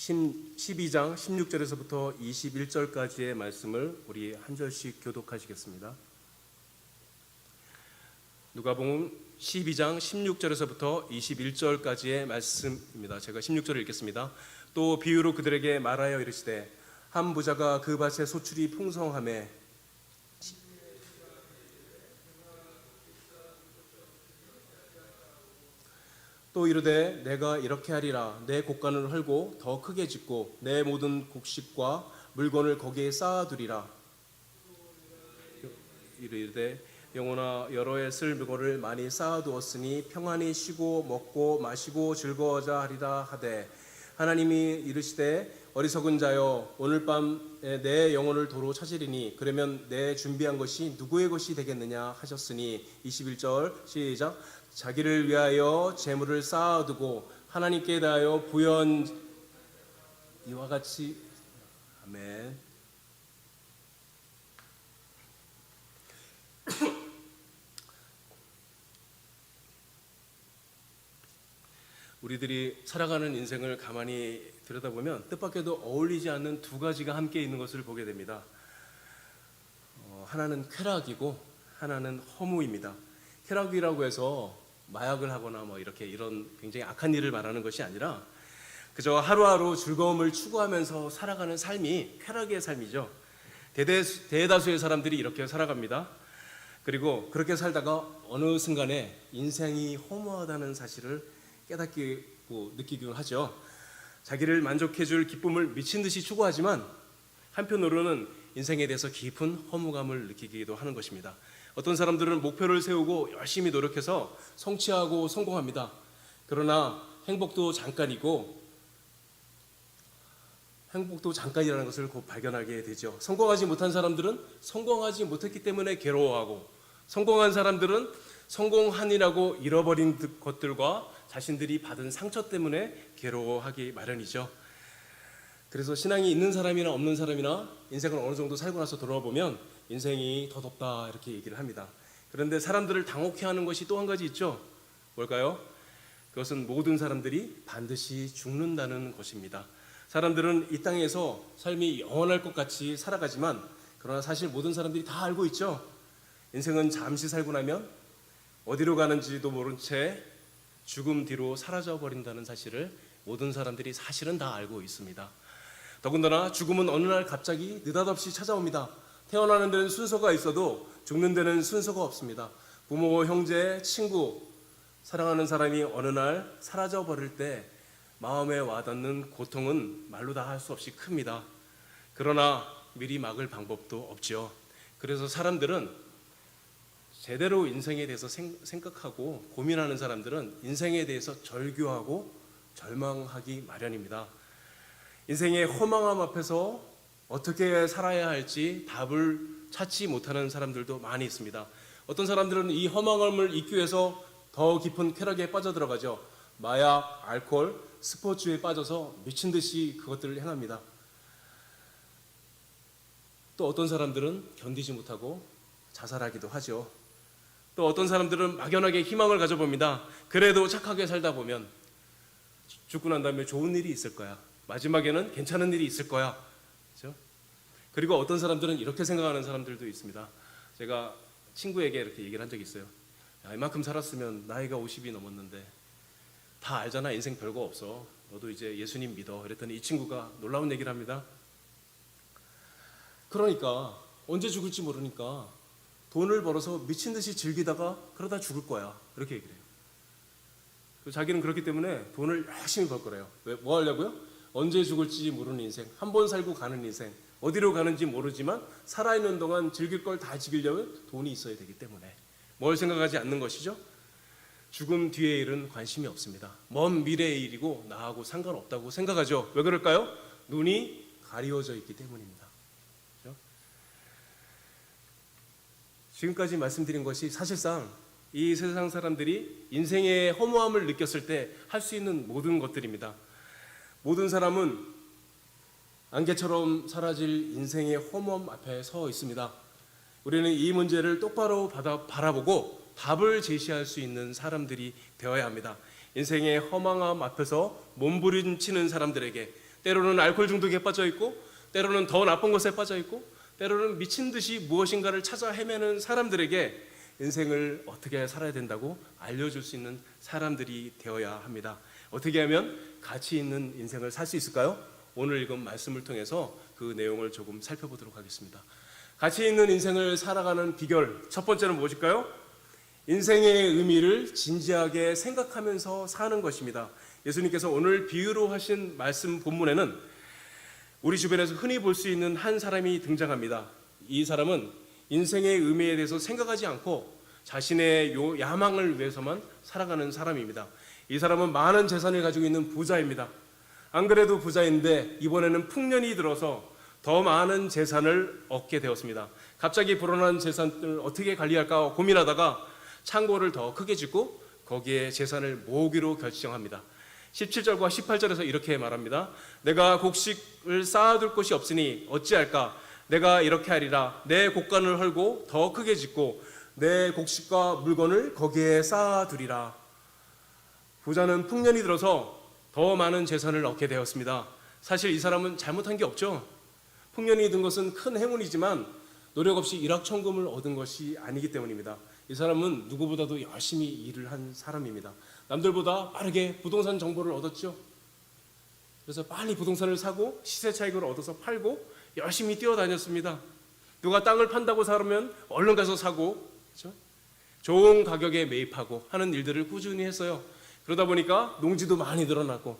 12장 16절에서부터 21절까지의 말씀을 우리 한 절씩 교독하시겠습니다. 누가복음 12장 16절에서부터 21절까지의 말씀입니다. 제가 16절을 읽겠습니다. 또 비유로 그들에게 말하여 이르시되 한 부자가 그 밭에 소출이 풍성하매 또 이르되 내가 이렇게 하리라. 내 곡간을 헐고 더 크게 짓고 내 모든 곡식과 물건을 거기에 쌓아두리라. 이르되 영혼아 여러 해 쓸 물건을 많이 쌓아두었으니 평안히 쉬고 먹고 마시고 즐거워하자 하리라 하되 하나님이 이르시되 어리석은 자여 오늘 밤에 내 영혼을 도로 찾으리니 그러면 내 준비한 것이 누구의 것이 되겠느냐 하셨으니 21절 시작. 자기를 위하여 재물을 쌓아두고 하나님께 대하여 부연 이와 같이 아멘. 우리들이 살아가는 인생을 가만히 들여다보면 뜻밖에도 어울리지 않는 두 가지가 함께 있는 것을 보게 됩니다. 하나는 쾌락이고 하나는 허무입니다. 쾌락이라고 해서 마약을 하거나 이런 굉장히 악한 일을 말하는 것이 아니라 그저 하루하루 즐거움을 추구하면서 살아가는 삶이 쾌락의 삶이죠. 대다수의 사람들이 이렇게 살아갑니다. 그리고 그렇게 살다가 어느 순간에 인생이 허무하다는 사실을 깨닫고 느끼기도 하죠. 자기를 만족해줄 기쁨을 미친 듯이 추구하지만 한편으로는 인생에 대해서 깊은 허무감을 느끼기도 하는 것입니다. 어떤 사람들은 목표를 세우고 열심히 노력해서 성취하고 성공합니다. 그러나 행복도 잠깐이라는 것을 곧 발견하게 되죠. 성공하지 못한 사람들은 성공하지 못했기 때문에 괴로워하고, 성공한 사람들은 성공한이라고 잃어버린 것들과 자신들이 받은 상처 때문에 괴로워하기 마련이죠. 그래서 신앙이 있는 사람이나 없는 사람이나 인생을 어느 정도 살고 나서 돌아보면 인생이 더 덥다 이렇게 얘기를 합니다. 그런데 사람들을 당혹해 하는 것이 또 한 가지 있죠. 뭘까요? 그것은 모든 사람들이 반드시 죽는다는 것입니다. 사람들은 이 땅에서 삶이 영원할 것 같이 살아가지만 그러나 사실 모든 사람들이 다 알고 있죠. 인생은 잠시 살고 나면 어디로 가는지도 모른 채 죽음 뒤로 사라져 버린다는 사실을 모든 사람들이 사실은 다 알고 있습니다. 더군다나 죽음은 어느 날 갑자기 느닷없이 찾아옵니다. 태어나는 데는 순서가 있어도 죽는 데는 순서가 없습니다. 부모, 형제, 친구, 사랑하는 사람이 어느 날 사라져 버릴 때 마음에 와닿는 고통은 말로 다 할 수 없이 큽니다. 그러나 미리 막을 방법도 없지요. 그래서 사람들은 제대로 인생에 대해서 생각하고 고민하는 사람들은 인생에 대해서 절규하고 절망하기 마련입니다. 인생의 허망함 앞에서 어떻게 살아야 할지 답을 찾지 못하는 사람들도 많이 있습니다. 어떤 사람들은 이 허망함을 잊기 위해서 더 깊은 쾌락에 빠져들어가죠. 마약, 알코올, 스포츠에 빠져서 미친 듯이 그것들을 행합니다. 또 어떤 사람들은 견디지 못하고 자살하기도 하죠. 또 어떤 사람들은 막연하게 희망을 가져봅니다. 그래도 착하게 살다 보면 죽고 난 다음에 좋은 일이 있을 거야. 마지막에는 괜찮은 일이 있을 거야. 그렇죠? 그리고 어떤 사람들은 이렇게 생각하는 사람들도 있습니다. 제가 친구에게 이렇게 얘기를 한 적이 있어요. 야, 이만큼 살았으면 나이가 50이 넘었는데 다 알잖아. 인생 별거 없어. 너도 이제 예수님 믿어. 그랬더니 이 친구가 놀라운 얘기를 합니다. 그러니까 언제 죽을지 모르니까 돈을 벌어서 미친 듯이 즐기다가 그러다 죽을 거야. 이렇게 얘기를 해요. 자기는 그렇기 때문에 돈을 열심히 벌 거래요. 뭐 하려고요? 언제 죽을지 모르는 인생, 한 번 살고 가는 인생, 어디로 가는지 모르지만 살아있는 동안 즐길 걸 다 즐기려면 돈이 있어야 되기 때문에 뭘 생각하지 않는 것이죠? 죽음 뒤의 일은 관심이 없습니다. 먼 미래의 일이고 나하고 상관없다고 생각하죠. 왜 그럴까요? 눈이 가리워져 있기 때문입니다. 그렇죠? 지금까지 말씀드린 것이 사실상 이 세상 사람들이 인생의 허무함을 느꼈을 때 할 수 있는 모든 것들입니다. 모든 사람은 안개처럼 사라질 인생의 허무함 앞에 서 있습니다. 우리는 이 문제를 똑바로 바라보고 답을 제시할 수 있는 사람들이 되어야 합니다. 인생의 허망함 앞에서 몸부림치는 사람들에게 때로는 알코올 중독에 빠져 있고, 때로는 더 나쁜 것에 빠져 있고, 때로는 미친 듯이 무엇인가를 찾아 헤매는 사람들에게 인생을 어떻게 살아야 된다고 알려줄 수 있는 사람들이 되어야 합니다. 어떻게 하면 가치 있는 인생을 살 수 있을까요? 오늘 읽은 말씀을 통해서 그 내용을 조금 살펴보도록 하겠습니다. 가치 있는 인생을 살아가는 비결, 첫 번째는 무엇일까요? 인생의 의미를 진지하게 생각하면서 사는 것입니다. 예수님께서 오늘 비유로 하신 말씀 본문에는 우리 주변에서 흔히 볼 수 있는 한 사람이 등장합니다. 이 사람은 인생의 의미에 대해서 생각하지 않고 자신의 야망을 위해서만 살아가는 사람입니다. 이 사람은 많은 재산을 가지고 있는 부자입니다. 안 그래도 부자인데 이번에는 풍년이 들어서 더 많은 재산을 얻게 되었습니다. 갑자기 불어난 재산을 어떻게 관리할까 고민하다가 창고를 더 크게 짓고 거기에 재산을 모으기로 결정합니다. 17절과 18절에서 이렇게 말합니다. 내가 곡식을 쌓아둘 곳이 없으니 어찌할까? 내가 이렇게 하리라. 내 곡간을 헐고 더 크게 짓고 내 곡식과 물건을 거기에 쌓아두리라. 부자는 풍년이 들어서 더 많은 재산을 얻게 되었습니다. 사실 이 사람은 잘못한 게 없죠. 풍년이 든 것은 큰 행운이지만 노력 없이 일확천금을 얻은 것이 아니기 때문입니다. 이 사람은 누구보다도 열심히 일을 한 사람입니다. 남들보다 빠르게 부동산 정보를 얻었죠. 그래서 빨리 부동산을 사고 시세 차익을 얻어서 팔고 열심히 뛰어다녔습니다. 누가 땅을 판다고 사면 얼른 가서 사고, 그렇죠? 좋은 가격에 매입하고 하는 일들을 꾸준히 했어요. 그러다 보니까 농지도 많이 늘어났고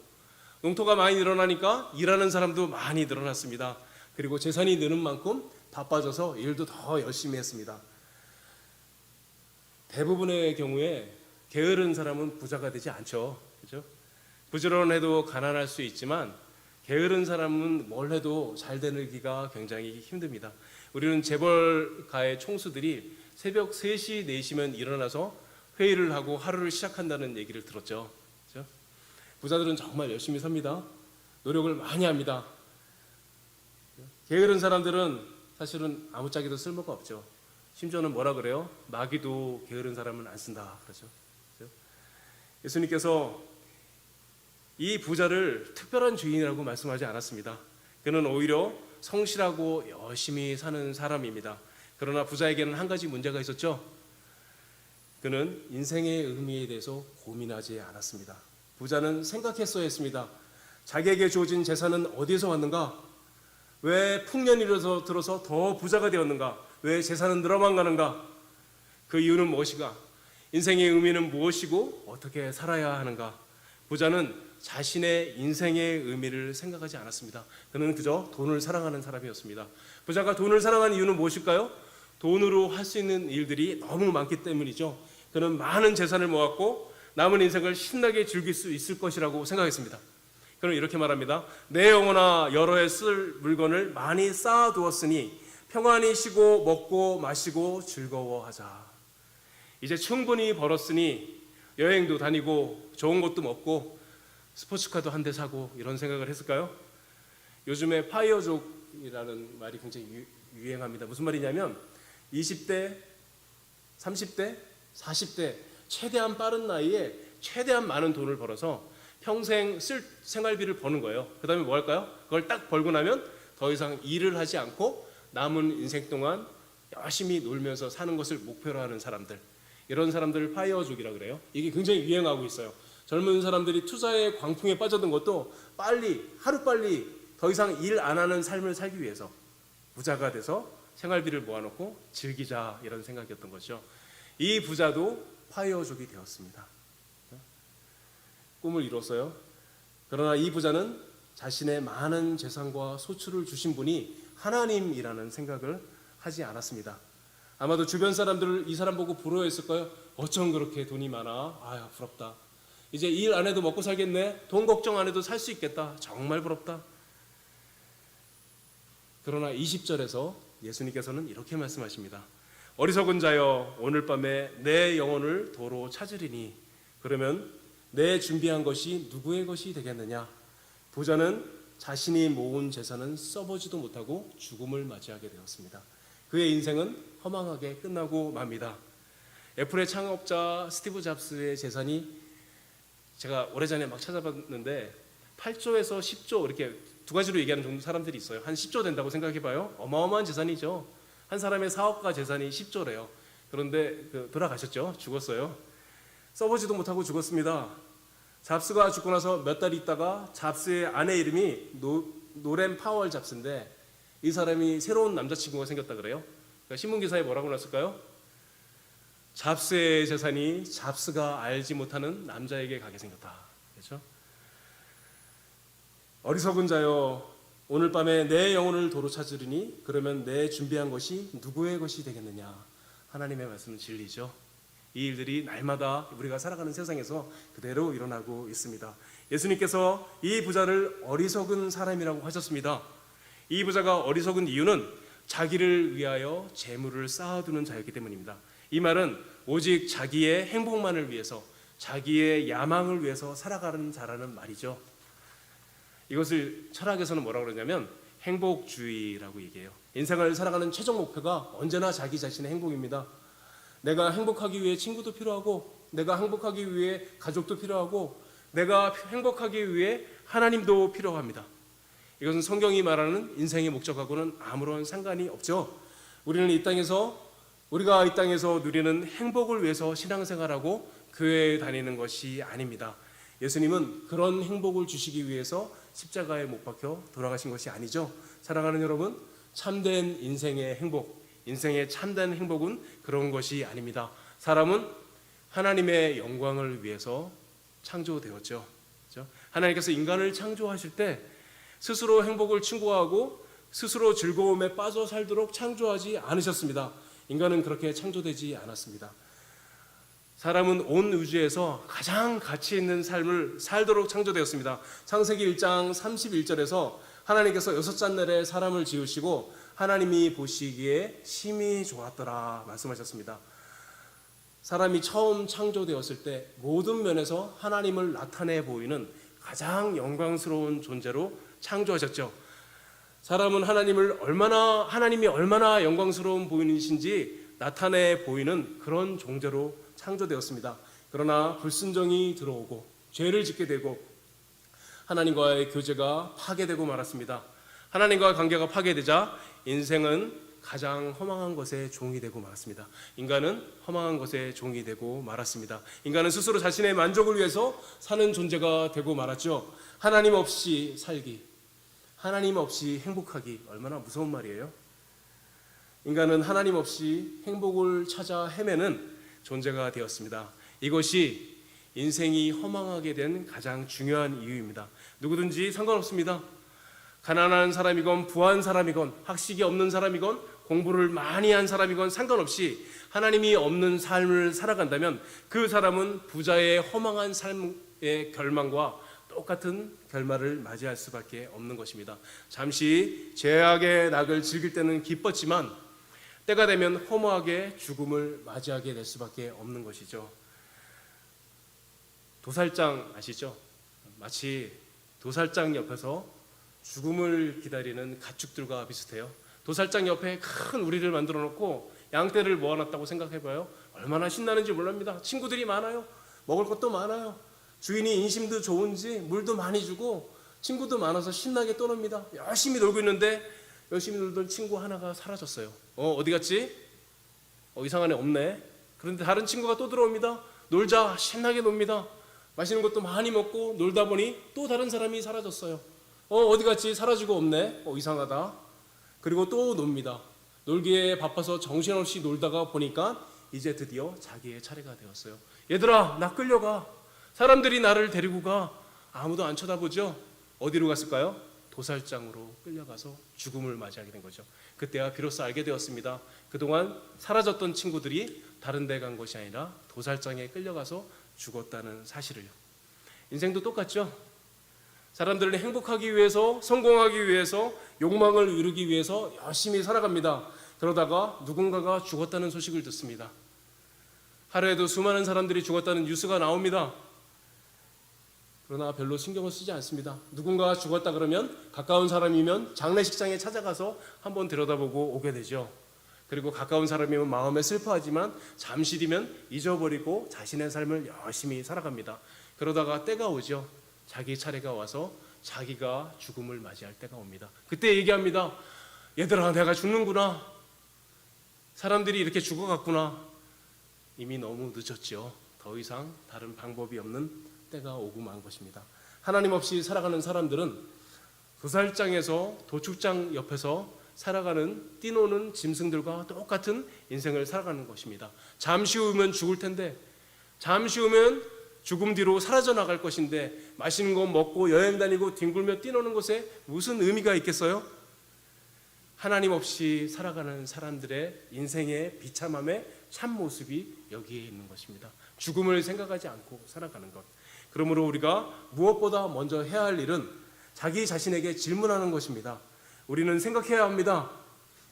농토가 많이 늘어나니까 일하는 사람도 많이 늘어났습니다. 그리고 재산이 느는 만큼 바빠져서 일도 더 열심히 했습니다. 대부분의 경우에 게으른 사람은 부자가 되지 않죠. 그렇죠? 부지런해도 가난할 수 있지만 게으른 사람은 뭘 해도 잘 되기가 굉장히 힘듭니다. 우리는 재벌가의 총수들이 새벽 3시, 4시면 일어나서 회의를 하고 하루를 시작한다는 얘기를 들었죠. 그렇죠? 부자들은 정말 열심히 삽니다. 노력을 많이 합니다. 게으른 사람들은 사실은 아무짝에도 쓸모가 없죠. 심지어는 뭐라 그래요? 마귀도 게으른 사람은 안 쓴다. 그렇죠? 예수님께서 이 부자를 특별한 주인이라고 말씀하지 않았습니다. 그는 오히려 성실하고 열심히 사는 사람입니다. 그러나 부자에게는 한 가지 문제가 있었죠. 그는 인생의 의미에 대해서 고민하지 않았습니다. 부자는 생각했어야 했습니다. 자기에게 주어진 재산은 어디에서 왔는가? 왜 풍년이 들어서 더 부자가 되었는가? 왜 재산은 늘어만 가는가? 그 이유는 무엇인가? 인생의 의미는 무엇이고 어떻게 살아야 하는가? 부자는 자신의 인생의 의미를 생각하지 않았습니다. 그는 그저 돈을 사랑하는 사람이었습니다. 부자가 돈을 사랑하는 이유는 무엇일까요? 돈으로 할 수 있는 일들이 너무 많기 때문이죠. 그는 많은 재산을 모았고 남은 인생을 신나게 즐길 수 있을 것이라고 생각했습니다. 그는 이렇게 말합니다. 내 영혼아 여러 해 쓸 물건을 많이 쌓아두었으니 평안히 쉬고 먹고 마시고 즐거워하자. 이제 충분히 벌었으니 여행도 다니고 좋은 것도 먹고 스포츠카도 한 대 사고 이런 생각을 했을까요? 요즘에 파이어족이라는 말이 굉장히 유행합니다. 무슨 말이냐면 20대, 30대, 40대 최대한 빠른 나이에 최대한 많은 돈을 벌어서 평생 쓸 생활비를 버는 거예요. 그 다음에 뭐 할까요? 그걸 딱 벌고 나면 더 이상 일을 하지 않고 남은 인생 동안 열심히 놀면서 사는 것을 목표로 하는 사람들, 이런 사람들을 파이어족이라고 그래요. 이게 굉장히 유행하고 있어요. 젊은 사람들이 투자의 광풍에 빠져든 것도 빨리, 하루빨리 더 이상 일 안 하는 삶을 살기 위해서 부자가 돼서 생활비를 모아놓고 즐기자, 이런 생각이었던 거죠. 이 부자도 파이어족이 되었습니다. 꿈을 이뤘어요. 그러나 이 부자는 자신의 많은 재산과 소출을 주신 분이 하나님이라는 생각을 하지 않았습니다. 아마도 주변 사람들 이 사람 보고 부러워했을 거예요. 어쩜 그렇게 돈이 많아? 아유, 부럽다. 이제 일 안 해도 먹고 살겠네. 돈 걱정 안 해도 살 수 있겠다. 정말 부럽다. 그러나 20절에서 예수님께서는 이렇게 말씀하십니다. 어리석은 자여, 오늘 밤에 내 영혼을 도로 찾으리니 그러면 내 준비한 것이 누구의 것이 되겠느냐? 부자는 자신이 모은 재산은 써보지도 못하고 죽음을 맞이하게 되었습니다. 그의 인생은 허망하게 끝나고 맙니다. 애플의 창업자 스티브 잡스의 재산이, 제가 오래전에 막 찾아봤는데 8조에서 10조 이렇게 두 가지로 얘기하는 정도 사람들이 있어요. 한 10조 된다고 생각해봐요. 어마어마한 재산이죠. 한 사람의 사업가 재산이 10조래요. 그런데 돌아가셨죠. 죽었어요. 써보지도 못하고 죽었습니다. 잡스가 죽고 나서 몇 달 있다가 잡스의 아내 이름이 노렌 파월 잡스인데 이 사람이 새로운 남자친구가 생겼다 그래요. 그러니까 신문기사에 뭐라고 났을까요? 잡스의 재산이 잡스가 알지 못하는 남자에게 가게 생겼다. 그렇죠? 어리석은 자여, 오늘 밤에 내 영혼을 도로 찾으리니 그러면 내 준비한 것이 누구의 것이 되겠느냐. 하나님의 말씀은 진리죠. 이 일들이 날마다 우리가 살아가는 세상에서 그대로 일어나고 있습니다. 예수님께서 이 부자를 어리석은 사람이라고 하셨습니다. 이 부자가 어리석은 이유는 자기를 위하여 재물을 쌓아두는 자였기 때문입니다. 이 말은 오직 자기의 행복만을 위해서, 자기의 야망을 위해서 살아가는 자라는 말이죠. 이것을 철학에서는 뭐라고 그러냐면 행복주의라고 얘기해요. 인생을 살아가는 최종 목표가 언제나 자기 자신의 행복입니다. 내가 행복하기 위해 친구도 필요하고, 내가 행복하기 위해 가족도 필요하고, 내가 행복하기 위해 하나님도 필요합니다. 이것은 성경이 말하는 인생의 목적하고는 아무런 상관이 없죠. 우리가 이 땅에서 누리는 행복을 위해서 신앙생활하고 교회에 다니는 것이 아닙니다. 예수님은 그런 행복을 주시기 위해서 십자가에 못 박혀 돌아가신 것이 아니죠. 사랑하는 여러분, 참된 인생의 행복, 인생의 참된 행복은 그런 것이 아닙니다. 사람은 하나님의 영광을 위해서 창조되었죠. 그렇죠? 하나님께서 인간을 창조하실 때 스스로 행복을 추구하고 스스로 즐거움에 빠져 살도록 창조하지 않으셨습니다. 인간은 그렇게 창조되지 않았습니다. 사람은 온 우주에서 가장 가치 있는 삶을 살도록 창조되었습니다. 창세기 1장 31절에서 하나님께서 여섯 잣날에 사람을 지으시고 하나님이 보시기에 심히 좋았더라 말씀하셨습니다. 사람이 처음 창조되었을 때 모든 면에서 하나님을 나타내 보이는 가장 영광스러운 존재로 창조하셨죠. 사람은 하나님이 얼마나 영광스러운 보이신지 나타내 보이는 그런 존재로 창조되었습니다. 그러나 불순종이 들어오고 죄를 짓게 되고 하나님과의 교제가 파괴되고 말았습니다. 하나님과 관계가 파괴되자 인생은 가장 허망한 것에 종이 되고 말았습니다. 인간은 허망한 것에 종이 되고 말았습니다. 인간은 스스로 자신의 만족을 위해서 사는 존재가 되고 말았죠. 하나님 없이 살기, 하나님 없이 행복하기, 얼마나 무서운 말이에요. 인간은 하나님 없이 행복을 찾아 헤매는 존재가 되었습니다. 이것이 인생이 허망하게 된 가장 중요한 이유입니다. 누구든지 상관없습니다. 가난한 사람이건 부한 사람이건 학식이 없는 사람이건 공부를 많이 한 사람이건 상관없이 하나님이 없는 삶을 살아간다면 그 사람은 부자의 허망한 삶의 결말과 똑같은 결말을 맞이할 수밖에 없는 것입니다. 잠시 죄악의 낙을 즐길 때는 기뻤지만 때가 되면 허무하게 죽음을 맞이하게 될 수밖에 없는 것이죠. 도살장 아시죠? 마치 도살장 옆에서 죽음을 기다리는 가축들과 비슷해요. 도살장 옆에 큰 우리를 만들어 놓고 양떼를 모아놨다고 생각해봐요. 얼마나 신나는지 몰랍니다. 친구들이 많아요. 먹을 것도 많아요. 주인이 인심도 좋은지 물도 많이 주고 친구도 많아서 신나게 떠놉니다. 열심히 놀고 있는데 열심히 놀던 친구 하나가 사라졌어요. 어디 갔지? 이상한 애 없네. 그런데 다른 친구가 또 들어옵니다. 놀자, 신나게 놉니다. 맛있는 것도 많이 먹고 놀다 보니 또 다른 사람이 사라졌어요. 어디 갔지? 사라지고 없네. 이상하다. 그리고 또 놉니다. 놀기에 바빠서 정신없이 놀다가 보니까 이제 드디어 자기의 차례가 되었어요. 얘들아, 나 끌려가. 사람들이 나를 데리고 가. 아무도 안 쳐다보죠? 어디로 갔을까요? 도살장으로 끌려가서 죽음을 맞이하게 된 거죠. 그때야 비로소 알게 되었습니다. 그동안 사라졌던 친구들이 다른 데 간 것이 아니라 도살장에 끌려가서 죽었다는 사실을요. 인생도 똑같죠. 사람들은 행복하기 위해서, 성공하기 위해서, 욕망을 이루기 위해서 열심히 살아갑니다. 그러다가 누군가가 죽었다는 소식을 듣습니다. 하루에도 수많은 사람들이 죽었다는 뉴스가 나옵니다. 그러나 별로 신경을 쓰지 않습니다. 누군가가 죽었다 그러면 가까운 사람이면 장례식장에 찾아가서 한번 들여다보고 오게 되죠. 그리고 가까운 사람이면 마음에 슬퍼하지만 잠시 뒤면 잊어버리고 자신의 삶을 열심히 살아갑니다. 그러다가 때가 오죠. 자기 차례가 와서 자기가 죽음을 맞이할 때가 옵니다. 그때 얘기합니다. 얘들아, 내가 죽는구나. 사람들이 이렇게 죽어갔구나. 이미 너무 늦었죠. 더 이상 다른 방법이 없는 때가 오고 만 것입니다. 하나님 없이 살아가는 사람들은 도살장에서 도축장 옆에서 살아가는 뛰노는 짐승들과 똑같은 인생을 살아가는 것입니다. 잠시 후면 죽을 텐데, 잠시 후면 죽음 뒤로 사라져 나갈 것인데, 맛있는 거 먹고 여행 다니고 뒹굴며 뛰노는 것에 무슨 의미가 있겠어요? 하나님 없이 살아가는 사람들의 인생의 비참함의 참모습이 여기에 있는 것입니다. 죽음을 생각하지 않고 살아가는 것. 그러므로 우리가 무엇보다 먼저 해야 할 일은 자기 자신에게 질문하는 것입니다. 우리는 생각해야 합니다.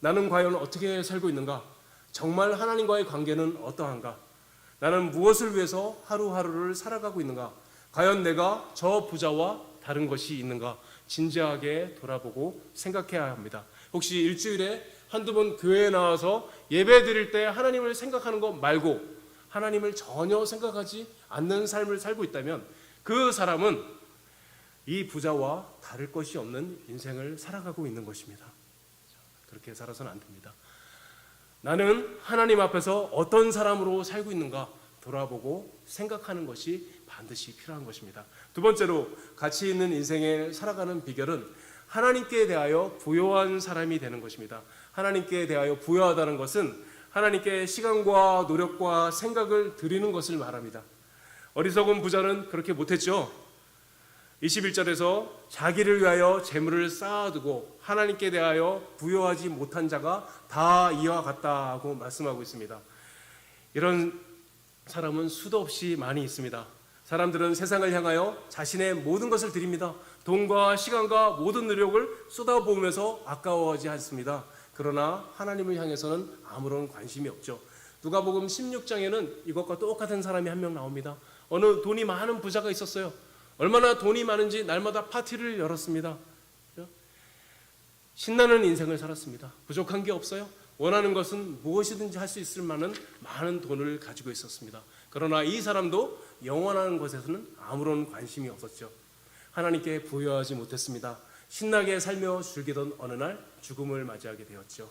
나는 과연 어떻게 살고 있는가? 정말 하나님과의 관계는 어떠한가? 나는 무엇을 위해서 하루하루를 살아가고 있는가? 과연 내가 저 부자와 다른 것이 있는가? 진지하게 돌아보고 생각해야 합니다. 혹시 일주일에 한두 번 교회에 나와서 예배 드릴 때 하나님을 생각하는 것 말고 하나님을 전혀 생각하지 않는 삶을 살고 있다면 그 사람은 이 부자와 다를 것이 없는 인생을 살아가고 있는 것입니다. 그렇게 살아서는 안 됩니다. 나는 하나님 앞에서 어떤 사람으로 살고 있는가 돌아보고 생각하는 것이 반드시 필요한 것입니다. 두 번째로 가치 있는 인생에 살아가는 비결은 하나님께 대하여 부요한 사람이 되는 것입니다. 하나님께 대하여 부요하다는 것은 하나님께 시간과 노력과 생각을 드리는 것을 말합니다. 어리석은 부자는 그렇게 못했죠. 21절에서 자기를 위하여 재물을 쌓아두고 하나님께 대하여 부요하지 못한 자가 다 이와 같다고 말씀하고 있습니다. 이런 사람은 수도 없이 많이 있습니다. 사람들은 세상을 향하여 자신의 모든 것을 드립니다. 돈과 시간과 모든 노력을 쏟아부으면서 아까워하지 않습니다. 그러나 하나님을 향해서는 아무런 관심이 없죠. 누가복음 16장에는 이것과 똑같은 사람이 한 명 나옵니다. 어느 돈이 많은 부자가 있었어요. 얼마나 돈이 많은지 날마다 파티를 열었습니다. 신나는 인생을 살았습니다. 부족한 게 없어요. 원하는 것은 무엇이든지 할 수 있을 만한 많은 돈을 가지고 있었습니다. 그러나 이 사람도 영원한 것에서는 아무런 관심이 없었죠. 하나님께 부여하지 못했습니다. 신나게 살며 즐기던 어느 날 죽음을 맞이하게 되었죠.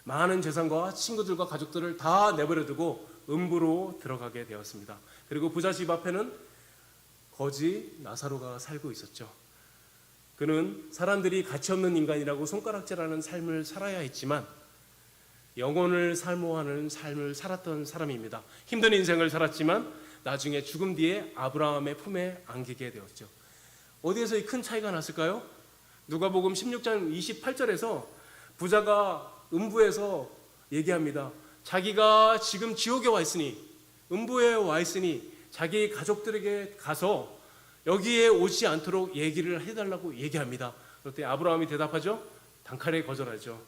많은 재산과 친구들과 가족들을 다 내버려두고 음부로 들어가게 되었습니다. 그리고 부자 집 앞에는 거지 나사로가 살고 있었죠. 그는 사람들이 가치없는 인간이라고 손가락질하는 삶을 살아야 했지만 영혼을 사모하는 삶을 살았던 사람입니다. 힘든 인생을 살았지만 나중에 죽음 뒤에 아브라함의 품에 안기게 되었죠. 어디에서 이 큰 차이가 났을까요? 누가복음 16장 28절에서 부자가 음부에서 얘기합니다. 자기가 지금 지옥에 와 있으니, 음부에 와 있으니 자기 가족들에게 가서 여기에 오지 않도록 얘기를 해달라고 얘기합니다. 그때 아브라함이 대답하죠. 단칼에 거절하죠.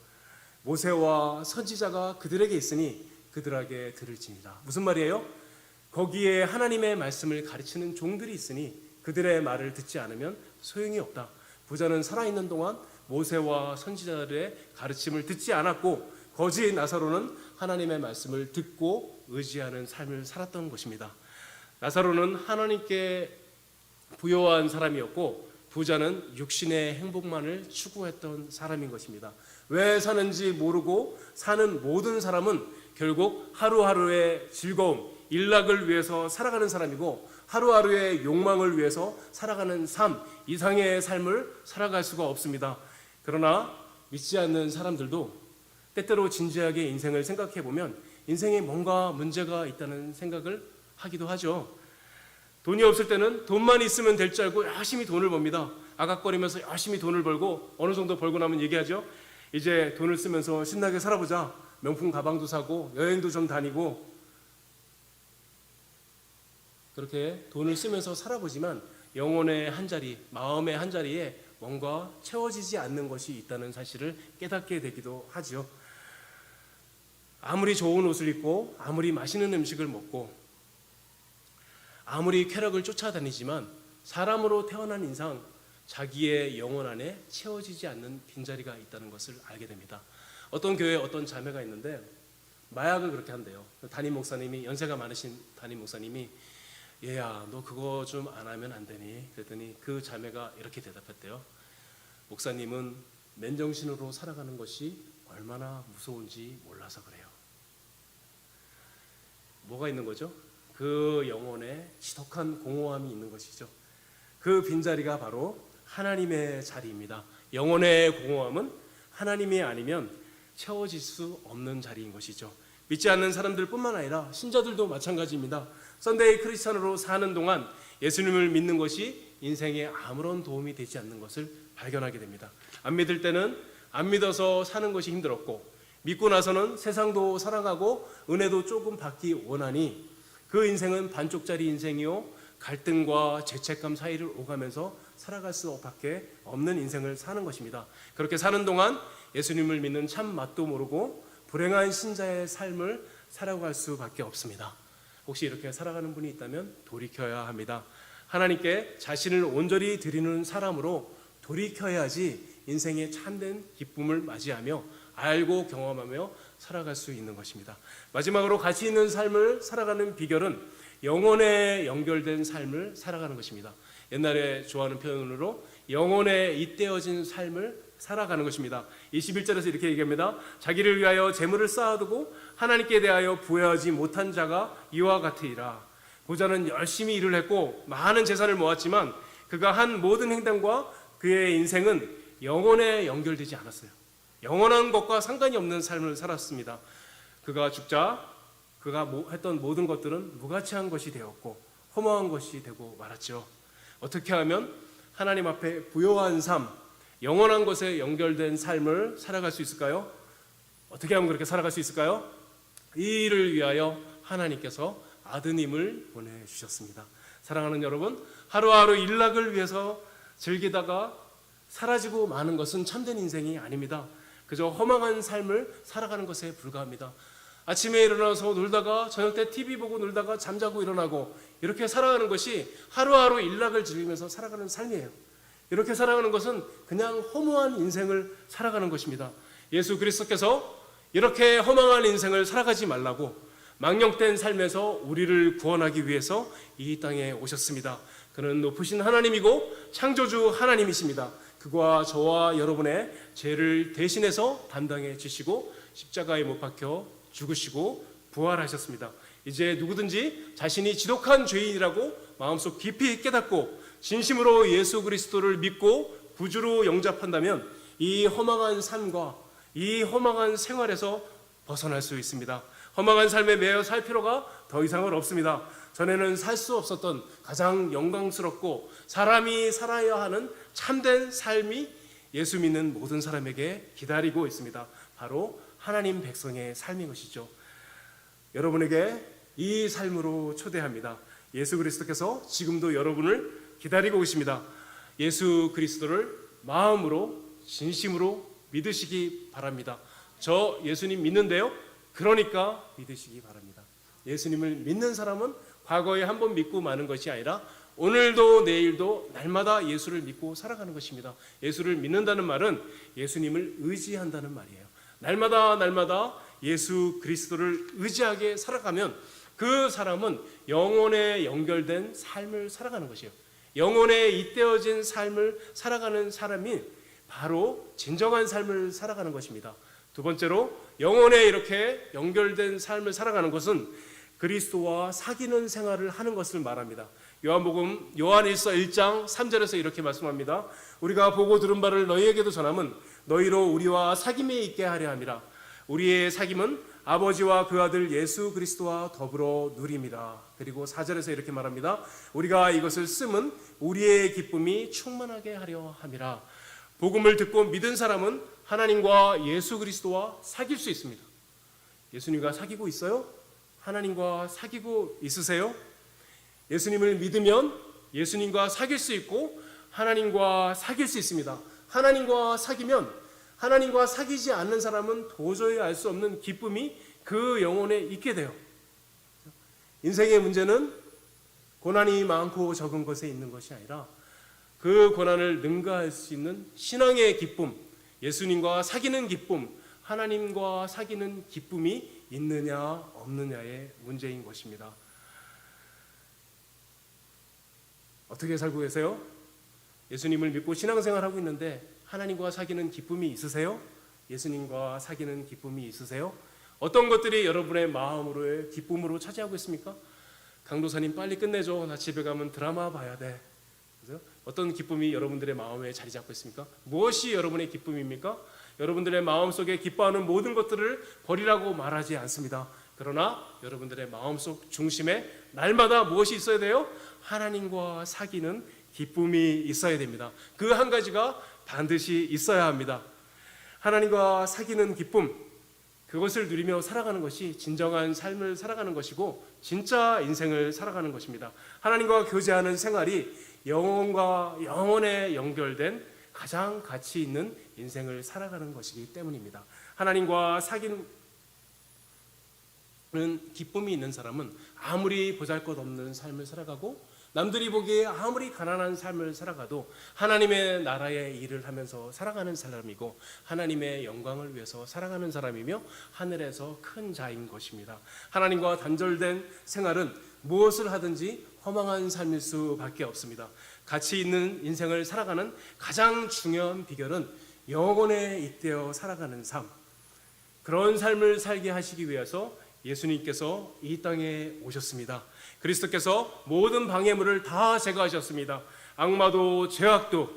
모세와 선지자가 그들에게 있으니 그들에게 들을지니라. 무슨 말이에요? 거기에 하나님의 말씀을 가르치는 종들이 있으니 그들의 말을 듣지 않으면 소용이 없다. 부자는 살아있는 동안 모세와 선지자들의 가르침을 듣지 않았고 거지 나사로는 하나님의 말씀을 듣고 의지하는 삶을 살았던 것입니다. 나사로는 하나님께 부요한 사람이었고 부자는 육신의 행복만을 추구했던 사람인 것입니다. 왜 사는지 모르고 사는 모든 사람은 결국 하루하루의 즐거움, 일락을 위해서 살아가는 사람이고 하루하루의 욕망을 위해서 살아가는 삶 이상의 삶을 살아갈 수가 없습니다. 그러나 믿지 않는 사람들도 때때로 진지하게 인생을 생각해 보면 인생에 뭔가 문제가 있다는 생각을 하기도 하죠. 돈이 없을 때는 돈만 있으면 될 줄 알고 열심히 돈을 법니다. 아각거리면서 열심히 돈을 벌고 어느 정도 벌고 나면 얘기하죠. 이제 돈을 쓰면서 신나게 살아보자. 명품 가방도 사고 여행도 좀 다니고 그렇게 돈을 쓰면서 살아보지만 영혼의 한자리, 마음의 한자리에 뭔가 채워지지 않는 것이 있다는 사실을 깨닫게 되기도 하죠. 아무리 좋은 옷을 입고 아무리 맛있는 음식을 먹고 아무리 쾌락을 쫓아다니지만 사람으로 태어난 인상 자기의 영혼 안에 채워지지 않는 빈자리가 있다는 것을 알게 됩니다. 어떤 교회에 어떤 자매가 있는데 마약을 그렇게 한대요. 담임 목사님이 연세가 많으신 담임 목사님이 얘야, 너 그거 좀 안 하면 안 되니? 그랬더니 그 자매가 이렇게 대답했대요. 목사님은 맨정신으로 살아가는 것이 얼마나 무서운지 몰라서 그래요. 뭐가 있는 거죠? 그 영혼에 지독한 공허함이 있는 것이죠. 그 빈자리가 바로 하나님의 자리입니다. 영혼의 공허함은 하나님이 아니면 채워질 수 없는 자리인 것이죠. 믿지 않는 사람들뿐만 아니라 신자들도 마찬가지입니다. 썬데이 크리스찬으로 사는 동안 예수님을 믿는 것이 인생에 아무런 도움이 되지 않는 것을 발견하게 됩니다. 안 믿을 때는 안 믿어서 사는 것이 힘들었고, 믿고 나서는 세상도 사랑하고 은혜도 조금 받기 원하니 그 인생은 반쪽짜리 인생이요, 갈등과 죄책감 사이를 오가면서 살아갈 수밖에 없는 인생을 사는 것입니다. 그렇게 사는 동안 예수님을 믿는 참 맛도 모르고 불행한 신자의 삶을 살아갈 수밖에 없습니다. 혹시 이렇게 살아가는 분이 있다면 돌이켜야 합니다. 하나님께 자신을 온전히 드리는 사람으로 돌이켜야지 인생의 참된 기쁨을 맞이하며 알고 경험하며 살아갈 수 있는 것입니다. 마지막으로 가치 있는 삶을 살아가는 비결은 영혼에 연결된 삶을 살아가는 것입니다. 옛날에 좋아하는 표현으로 영혼에 잇대어진 삶을 살아가는 것입니다. 21절에서 이렇게 얘기합니다. 자기를 위하여 재물을 쌓아두고 하나님께 대하여 부여하지 못한 자가 이와 같으리라. 부자는 열심히 일을 했고 많은 재산을 모았지만 그가 한 모든 행동과 그의 인생은 영혼에 연결되지 않았어요. 영원한 것과 상관이 없는 삶을 살았습니다. 그가 죽자 그가 했던 모든 것들은 무가치한 것이 되었고 허무한 것이 되고 말았죠. 어떻게 하면 하나님 앞에 부요한 삶, 영원한 것에 연결된 삶을 살아갈 수 있을까요? 어떻게 하면 그렇게 살아갈 수 있을까요? 이 일을 위하여 하나님께서 아드님을 보내주셨습니다. 사랑하는 여러분, 하루하루 일락을 위해서 즐기다가 사라지고 마는 것은 참된 인생이 아닙니다. 그저 허망한 삶을 살아가는 것에 불과합니다. 아침에 일어나서 놀다가 저녁 때 TV 보고 놀다가 잠자고 일어나고 이렇게 살아가는 것이 하루하루 일락을 즐기면서 살아가는 삶이에요. 이렇게 살아가는 것은 그냥 허무한 인생을 살아가는 것입니다. 예수 그리스도께서 이렇게 허망한 인생을 살아가지 말라고 망령된 삶에서 우리를 구원하기 위해서 이 땅에 오셨습니다. 그는 높으신 하나님이고 창조주 하나님이십니다. 그와 저와 여러분의 죄를 대신해서 담당해 주시고 십자가에 못 박혀 죽으시고 부활하셨습니다. 이제 누구든지 자신이 지독한 죄인이라고 마음속 깊이 깨닫고 진심으로 예수 그리스도를 믿고 구주로 영접한다면 이 허망한 삶과 이 허망한 생활에서 벗어날 수 있습니다. 허망한 삶에 매여 살 필요가 더 이상은 없습니다. 전에는 살 수 없었던 가장 영광스럽고 사람이 살아야 하는 참된 삶이 예수 믿는 모든 사람에게 기다리고 있습니다. 바로 하나님 백성의 삶인 것이죠. 여러분에게 이 삶으로 초대합니다. 예수 그리스도께서 지금도 여러분을 기다리고 계십니다. 예수 그리스도를 마음으로 진심으로 믿으시기 바랍니다. 저 예수님 믿는데요. 그러니까 믿으시기 바랍니다. 예수님을 믿는 사람은 과거에 한 번 믿고 마는 것이 아니라 오늘도 내일도 날마다 예수를 믿고 살아가는 것입니다. 예수를 믿는다는 말은 예수님을 의지한다는 말이에요. 날마다 예수 그리스도를 의지하게 살아가면 그 사람은 영혼에 연결된 삶을 살아가는 것이에요. 영혼에 잇대어진 삶을 살아가는 사람이 바로 진정한 삶을 살아가는 것입니다. 두 번째로 영혼에 이렇게 연결된 삶을 살아가는 것은 그리스도와 사귀는 생활을 하는 것을 말합니다. 요한복음 요한일서 1장 3절에서 이렇게 말씀합니다. 우리가 보고 들은 바를 너희에게도 전함은 너희로 우리와 사귐에 있게 하려 함이라. 우리의 사귐은 아버지와 그 아들 예수 그리스도와 더불어 누림이라. 그리고 4절에서 이렇게 말합니다. 우리가 이것을 쓰면 우리의 기쁨이 충만하게 하려 함이라. 복음을 듣고 믿은 사람은 하나님과 예수 그리스도와 사귈 수 있습니다. 예수님과 사귀고 있어요? 하나님과 사귀고 있으세요? 예수님을 믿으면 예수님과 사귈 수 있고 하나님과 사귈 수 있습니다. 하나님과 사귀면 하나님과 사귀지 않는 사람은 도저히 알 수 없는 기쁨이 그 영혼에 있게 돼요. 인생의 문제는 고난이 많고 적은 것에 있는 것이 아니라 그 고난을 능가할 수 있는 신앙의 기쁨, 예수님과 사귀는 기쁨, 하나님과 사귀는 기쁨이 있느냐 없느냐의 문제인 것입니다. 어떻게 살고 계세요? 예수님을 믿고 신앙생활하고 있는데 하나님과 사귀는 기쁨이 있으세요? 예수님과 사귀는 기쁨이 있으세요? 어떤 것들이 여러분의 마음으로의 기쁨으로 차지하고 있습니까? 강도사님 빨리 끝내줘. 나 집에 가면 드라마 봐야 돼. 그래서 어떤 기쁨이 여러분들의 마음에 자리 잡고 있습니까? 무엇이 여러분의 기쁨입니까? 여러분들의 마음속에 기뻐하는 모든 것들을 버리라고 말하지 않습니다. 그러나 여러분들의 마음속 중심에 날마다 무엇이 있어야 돼요? 하나님과 사귀는 기쁨이 있어야 됩니다. 그 한 가지가 반드시 있어야 합니다. 하나님과 사귀는 기쁨, 그것을 누리며 살아가는 것이 진정한 삶을 살아가는 것이고 진짜 인생을 살아가는 것입니다. 하나님과 교제하는 생활이 영혼과 영혼에 연결된 가장 가치 있는 인생을 살아가는 것이기 때문입니다. 하나님과 사귀는 기쁨이 있는 사람은 아무리 보잘것없는 삶을 살아가고 남들이 보기에 아무리 가난한 삶을 살아가도 하나님의 나라의 일을 하면서 살아가는 사람이고 하나님의 영광을 위해서 살아가는 사람이며 하늘에서 큰 자인 것입니다. 하나님과 단절된 생활은 무엇을 하든지 허망한 삶일 수밖에 없습니다. 가치 있는 인생을 살아가는 가장 중요한 비결은 영혼에 잇대어 살아가는 삶, 그런 삶을 살게 하시기 위해서 예수님께서 이 땅에 오셨습니다. 그리스도께서 모든 방해물을 다 제거하셨습니다. 악마도 죄악도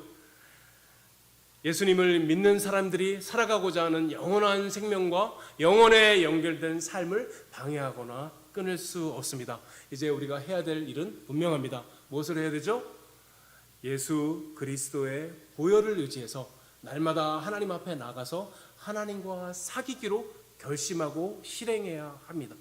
예수님을 믿는 사람들이 살아가고자 하는 영원한 생명과 영혼에 연결된 삶을 방해하거나 끊을 수 없습니다. 이제 우리가 해야 될 일은 분명합니다. 무엇을 해야 되죠? 예수 그리스도의 보혈을 의지해서 날마다 하나님 앞에 나가서 하나님과 사귀기로 결심하고 실행해야 합니다.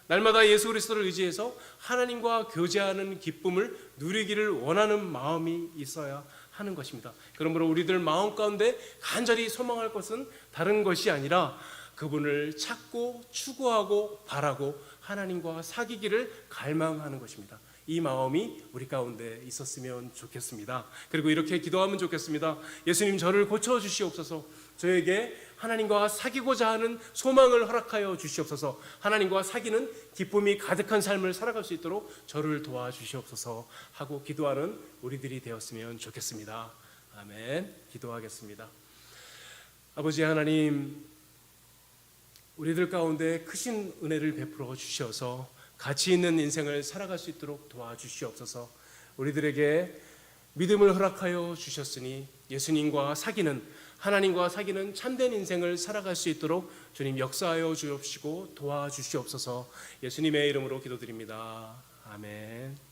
날마다 예수 그리스도를 의지해서 하나님과 교제하는 기쁨을 누리기를 원하는 마음이 있어야 하는 것입니다. 그러므로 우리들 마음 가운데 간절히 소망할 것은 다른 것이 아니라 그분을 찾고 추구하고 바라고 하나님과 사귀기를 갈망하는 것입니다. 이 마음이 우리 가운데 있었으면 좋겠습니다. 그리고 이렇게 기도하면 좋겠습니다. 예수님, 저를 고쳐주시옵소서. 저에게 하나님과 사귀고자 하는 소망을 허락하여 주시옵소서. 하나님과 사귀는 기쁨이 가득한 삶을 살아갈 수 있도록 저를 도와주시옵소서 하고 기도하는 우리들이 되었으면 좋겠습니다. 아멘. 기도하겠습니다. 아버지 하나님, 우리들 가운데 크신 은혜를 베풀어 주셔서 가치 있는 인생을 살아갈 수 있도록 도와주시옵소서. 우리들에게 믿음을 허락하여 주셨으니 예수님과 사귀는, 하나님과 사귀는 참된 인생을 살아갈 수 있도록 주님 역사하여 주옵시고 도와주시옵소서. 예수님의 이름으로 기도드립니다. 아멘.